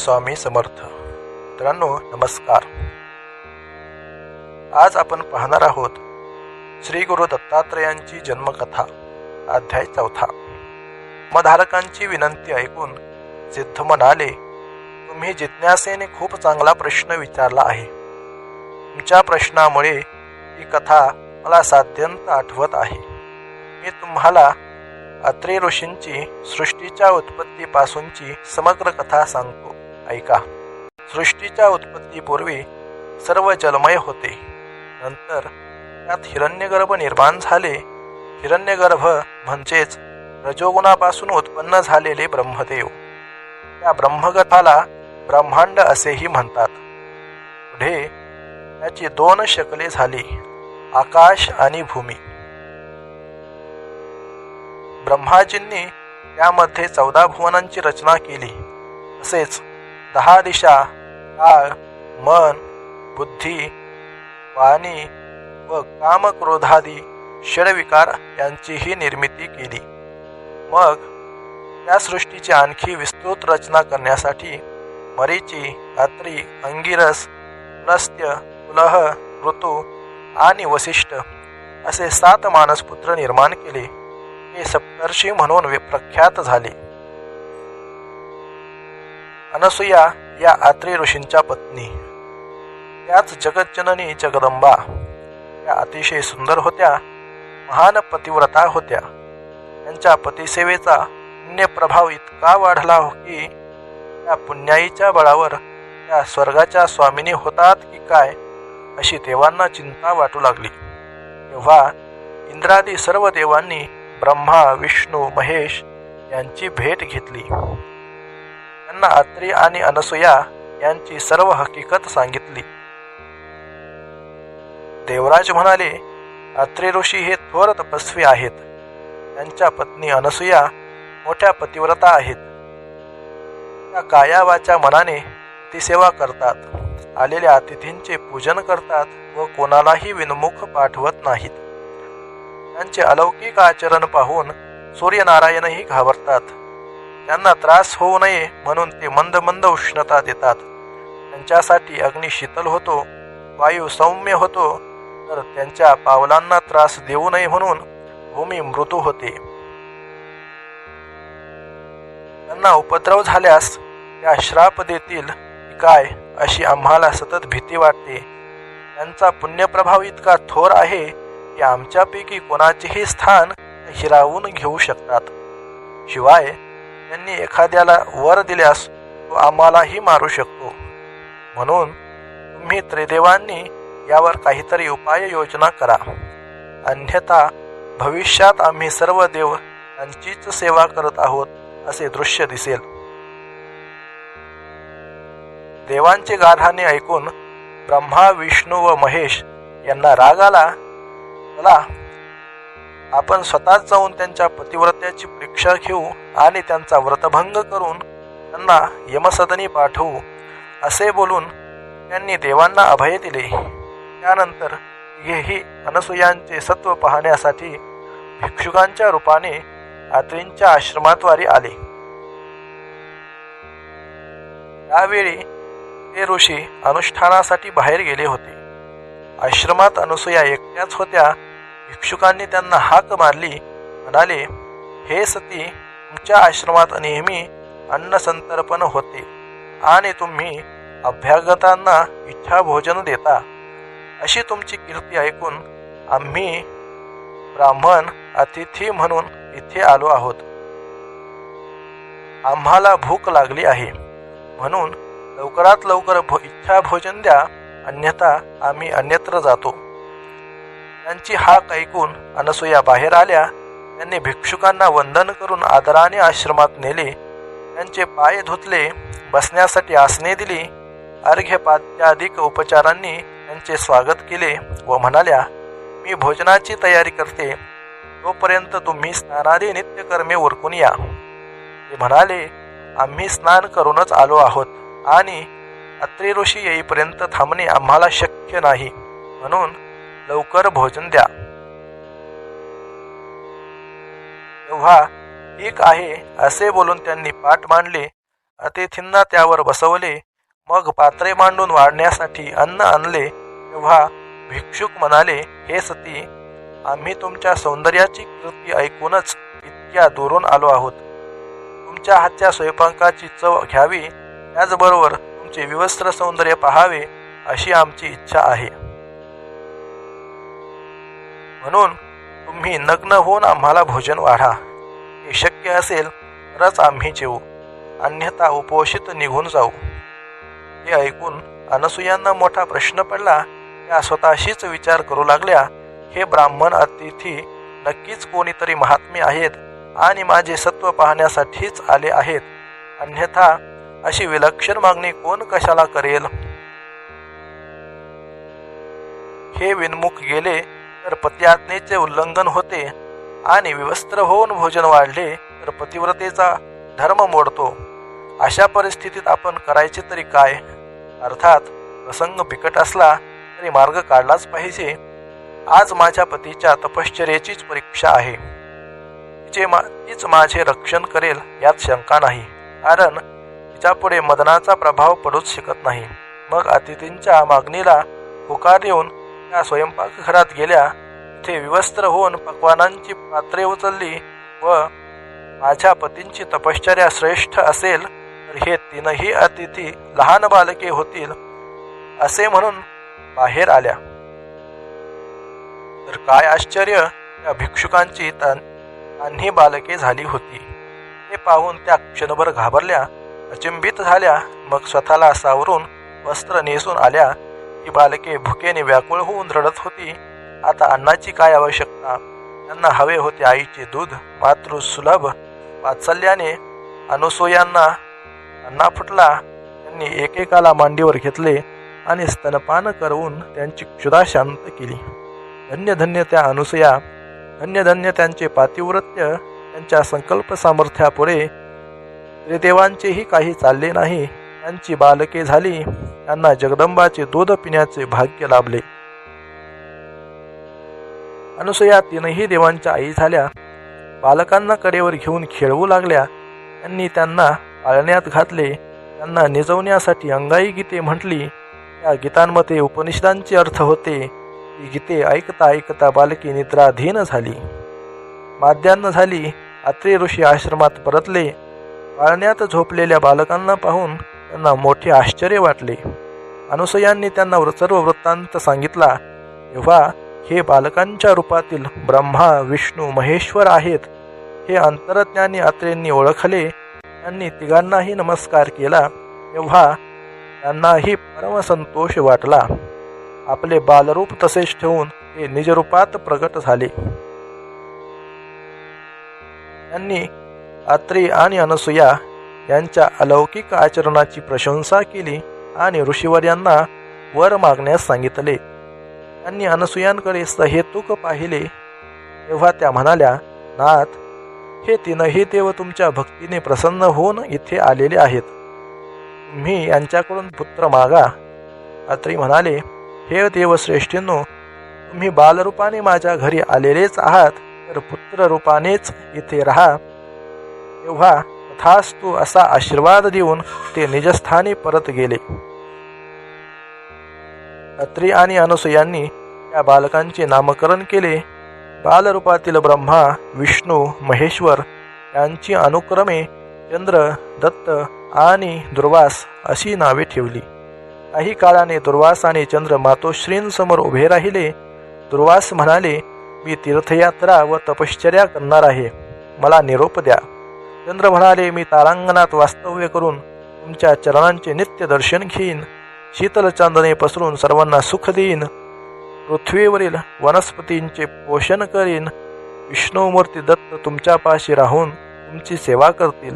स्वामी समर्थ. मित्रांनो नमस्कार. आज आपण पाहणार आहोत श्री गुरु दत्तात्रेयांची जन्मकथा, अध्याय 4. मधारकांची विनंती ऐकून सिद्ध म्हणाले, तुम्ही जिज्ञासेने खूप चांगला प्रश्न विचारला आहे. तुमच्या प्रश्नामुळे ही कथा मला साध्यंत आठवत आहे. मी तुम्हाला अत्रे ऋषींची सृष्टीच्या उत्पत्तीपासूनची समग्र कथा सांगतो, ऐका. सृष्टीच्या उत्पत्तीपूर्वी सर्व जलमय होते. नंतर त्यात हिरण्यगर्भ निर्माण झाले. हिरण्यगर्भ म्हणजेच रजोगुणापासून उत्पन्न झालेले ब्रह्मदेव. त्या ब्रह्मगताला ब्रह्मांड असेही म्हणतात. पुढे त्याची 2 शकले झाली, आकाश आणि भूमी. ब्रह्माजींनी त्यामध्ये 14 भुवनांची रचना केली. तसेच 10 दिशा, काळ, मन, बुद्धी, वाणी व काम क्रोधादी षडविकार यांचीही निर्मिती केली. मग त्या सृष्टीची आणखी विस्तृत रचना करण्यासाठी मरीची, अत्री, अंगिरस, पुलस्त्य, पुलह, ऋतू आणि वसिष्ठ असे 7 मानसपुत्र निर्माण केले. हे सप्तर्षी म्हणून प्रख्यात झाले. अनसूया या अत्रि ऋषींच्या पत्नी. त्याच जगज्जननी जगदंबा. त्या अतिशय सुंदर होत्या, महान पतिव्रता होत्या. त्यांच्या पतिसेवेचा पुण्यप्रभाव इतका वाढला की त्या पुण्याईच्या बळावर त्या स्वर्गाच्या स्वामिनी होतात की काय अशी देवांना चिंता वाटू लागली. तेव्हा इंद्रादी सर्व देवांनी ब्रह्मा, विष्णू, महेश यांची भेट घेतली. त्यांना अत्रि आणि अनसूया यांची सर्व हकीकत सांगितली. देवराज म्हणाले, अत्रि ऋषी हे थोर तपस्वी आहेत. त्यांच्या पत्नी अनसूया मोठ्या पतिव्रता आहेत. त्या काया वाचा मनाने अतिसेवा करतात. आलेल्या अतिथींचे पूजन करतात व कोणालाही विनमुख पाठवत नाहीत. त्यांचे अलौकिक आचरण पाहून सूर्यनारायणही घाबरतात. त्यांना त्रास होऊ नये म्हणून ते मंद मंद उष्णता देतात. त्यांच्यासाठी अग्नी शीतल होतो, वायू सौम्य होतो, तर त्यांच्या पावलांना त्रास देऊ नये म्हणून भूमी मृदू होते. त्यांना उपद्रव झाल्यास त्या श्राप देतील की काय अशी आम्हाला सतत भीती वाटते. त्यांचा पुण्यप्रभाव इतका थोर आहे की आमच्यापैकी कोणाचेही स्थान हिरावून घेऊ शकतात. शिवाय त्यांनी एखाद्याला वर दिल्यास तो आम्हालाही मारू शकतो. म्हणून तुम्ही त्रिदेवांनी यावर काहीतरी उपाय योजना करा, अन्यथा भविष्यात आम्ही सर्व देव त्यांचीच सेवा करत आहोत असे दृश्य दिसेल. देवांचे गाढाने ऐकून ब्रह्मा, विष्णू व महेश यांना राग आला. चला, आपण स्वतःच जाऊन त्यांच्या पतिव्रत्याची परीक्षा घेऊ आणि त्यांचा व्रतभंग करून त्यांना यमसदनी पाठवू असे बोलून त्यांनी देवांना अभय दिले. त्यानंतर हेही अनसूयांचे सत्व पाहण्यासाठी भिक्षुकांच्या रूपाने अत्रींच्या आश्रमाद्वारे आले. त्यावेळी ते ऋषी अनुष्ठानासाठी बाहेर गेले होते. आश्रमात अनसूया एकट्याच होत्या. भिक्षुकांनी त्यांना हाक मारली. म्हणाले, हे सती, तुमच्या आश्रमात नेहमी अन्नसंतर्पण होते आणि तुम्ही अभ्यागतांना इच्छा भोजन देता. अशी तुमची कीर्ती ऐकून आम्ही ब्राह्मण अतिथी म्हणून इथे आलो आहोत. आम्हाला भूक लागली आहे, म्हणून लवकरात लवकर इच्छा भोजन द्या, अन्यथा आम्ही अन्यत्र जातो. त्यांची हाक ऐकून अनसूया बाहेर आल्या. त्यांनी भिक्षुकांना वंदन करून आदराने आश्रमात नेले. त्यांचे पाय धुतले, बसण्यासाठी आसने दिली. अर्घ्यपात्यादिक उपचारांनी त्यांचे स्वागत केले व म्हणाल्या, मी भोजनाची तयारी करते, तोपर्यंत तुम्ही स्नानादी नित्यकर्मे उरकून या. ते म्हणाले, आम्ही स्नान करूनच आलो आहोत आणि अत्रि ऋषी येईपर्यंत थांबणे आम्हाला शक्य नाही, म्हणून लवकर भोजन द्या. तेव्हा ठीक आहे असे बोलून त्यांनी पाठ मांडले अतिथींना त्यावर बसवले. मग पात्रे मांडून वाढण्यासाठी अन्न आणले. तेव्हा भिक्षुक म्हणाले, हे सती, आम्ही तुमच्या सौंदर्याची कीर्ती ऐकूनच इतक्या दुरून आलो आहोत. तुमच्या हातच्या स्वयंपाकाची चव घ्यावी, त्याचबरोबर तुमचे विवस्त्र सौंदर्य पहावे अशी आमची इच्छा आहे. म्हणून तुम्ही नग्न होऊन आम्हाला भोजन वाढा. हे शक्य असेल तरच आम्ही जेवू, अन्यथा उपोषित निघून जाऊ. हे ऐकून अनसुयांना मोठा प्रश्न पडला. त्या स्वतःशीच विचार करू लागल्या, हे ब्राह्मण अतिथी नक्कीच कोणीतरी महात्मे आहेत आणि माझे सत्व पाहण्यासाठीच आले आहेत, अन्यथा अशी विलक्षण मागणी कोण कशाला करेल. हे विनमुख गेले तर पतिआज्ञेचे उल्लंघन होते आणि विवस्त्र होऊन भोजन वाढले तर पतिव्रतेचा धर्म मोडतो. अशा परिस्थितीत आपण करायचे तरी काय? अर्थात प्रसंग बिकट असला तरी मार्ग काढलाच पाहिजे. आज माझ्या पतीच्या तपश्चर्येचीच परीक्षा आहे. तीच माझे रक्षण करेल यात शंका नाही, कारण तिच्यापुढे मदनाचा प्रभाव पडूच शकत नाही. मग अतिथींच्या मागणीला होकार देऊन त्या स्वयंपाकघरात गेल्या. तिथे विवस्त्र होऊन पक्वानांची पात्रे उचलली व माझ्या पतींची तपश्चर्या श्रेष्ठ असेल तर हे तीनही अतिथी लहान बालके होतील असे म्हणून बाहेर आल्या. तर काय आश्चर्य, त्या भिक्षुकांची तान्ही बालके झाली होती. ते पाहून त्या क्षणभर घाबरल्या, अचंबित झाल्या. मग स्वतःला सावरून वस्त्र नेसून आल्या. ही बालके भुकेने व्याकुळ होऊन रडत होती. आता अन्नाची काय आवश्यकता? त्यांना हवे होते आईचे दूध. मातृसुलभ वात्सल्याने अनसुयांना अन्ना फुटला. त्यांनी एकेकाला मांडीवर घेतले आणि स्तनपान करवून त्यांची क्षुधा शांत केली. धन्य धन्य त्या अनसुया, धन्य धन्य त्यांचे पातिव्रत्य. त्यांच्या संकल्प सामर्थ्यापुढे त्रिदेवांचेही काही चालले नाही. त्यांची बालके झाली. त्यांना जगदंबाचे दूध पिण्याचे भाग्य लाभले. अनसुया तीनही देवांच्या आई झाल्या. बालकांना कडेवर घेऊन खेळवू लागल्या. त्यांनी त्यांना पाळण्यात घातले. त्यांना निजवण्यासाठी अंगाई गीते म्हटली. त्या गीतांमध्ये उपनिषदांचे अर्थ होते. ती गीते ऐकता ऐकता बालकी निद्राधीन झाली. माध्यान्ह झाली. अत्रि ऋषी आश्रमात परतले. पाळण्यात झोपलेल्या बालकांना पाहून त्यांना मोठे आश्चर्य वाटले. अनसुयांनी त्यांना सर्व वृत्तांत सांगितला. तेव्हा हे बालकांच्या रूपातील ब्रह्मा, विष्णू, महेश्वर आहेत हे अंतरज्ञानी अत्रेंनी ओळखले. त्यांनी तिघांनाही नमस्कार केला. तेव्हा त्यांनाही परमसंतोष वाटला. आपले बालरूप तसेच ठेवून ते निजरूपात प्रगट झाले. त्यांनी अत्रि आणि अनसुया यांच्या अलौकिक आचरणाची प्रशंसा केली आणि ऋषीवर्यांना वर मागण्यास सांगितले. त्यांनी अनसुयांकडे सहेतुक पाहिले. तेव्हा त्या म्हणाल्या, नाथ, हे तीनही देव तुमच्या भक्तीने प्रसन्न होऊन इथे आलेले आहेत. तुम्ही यांच्याकडून पुत्र मागा. अत्रि म्हणाले, हे देवश्रेष्ठींनो, तुम्ही बालरूपाने माझ्या घरी आलेलेच आहात, तर पुत्र रूपानेच इथे राहा. तेव्हा तथास्तु असा आशीर्वाद देऊन ते निजस्थानी परत गेले. अत्रि आणि अनसुयांनी त्या बालकांचे नामकरण केले. बालरूपातील ब्रह्मा, विष्णू, महेश्वर यांची अनुक्रमे चंद्र, दत्त आणि दुर्वास अशी नावे ठेवली. काही काळाने दुर्वास आणि चंद्र मातोश्रींसमोर उभे राहिले. दुर्वास म्हणाले, मी तीर्थयात्रा व तपश्चर्या करणार आहे, मला निरोप द्या. चंद्र म्हणाले, मी तारांगणात वास्तव्य करून तुमच्या चरणांचे नित्य दर्शन घेईन. शीतल चांदणे पसरून सर्वांना सुख देईन. पृथ्वीवरील वनस्पतींचे पोषण करीन. विष्णुमूर्ती दत्त तुमच्यापाशी राहून तुमची सेवा करतील.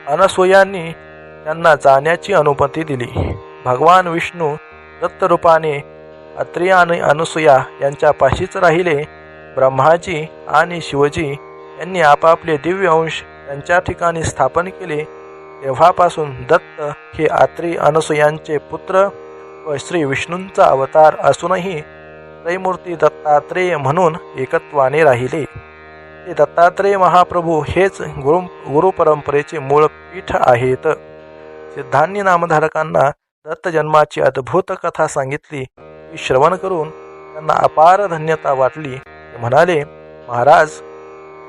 अनसुयांनी त्यांना जाण्याची अनुमती दिली. भगवान विष्णू दत्त रूपाने अत्रि आणि अनसुया यांच्यापाशीच राहिले. ब्रह्माजी आणि शिवजी यांनी आपापले दिव्य अंश त्यांच्या ठिकाणी स्थापन केले. तेव्हापासून दत्त हे अत्रि अनसुयांचे पुत्र व श्री विष्णूंचा अवतार असूनही त्रैमूर्ती दत्तात्रेय म्हणून एकत्वाने राहिले. ते दत्तात्रेय महाप्रभू हेच गुरुपरंपरेचे मूळ पीठ आहेत. सिद्धांनी नामधारकांना दत्त जन्माची अद्भुत कथा सांगितली. ती श्रवण करून त्यांना अपार धन्यता वाटली. ते म्हणाले, महाराज,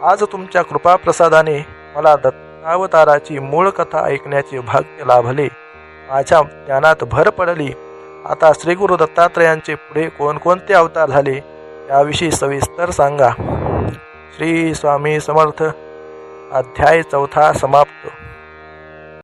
आज तुमच्या कृपाप्रसादाने मला दत्तावताराची मूळ कथा ऐकण्याचे भाग्य लाभले. माझ्या ज्ञानात भर पडली. आता श्री गुरु दत्तात्रेयांचे पुढे कोणकोणते अवतार झाले याविषयी सविस्तर सांगा. श्री स्वामी समर्थ. अध्याय 4 समाप्त.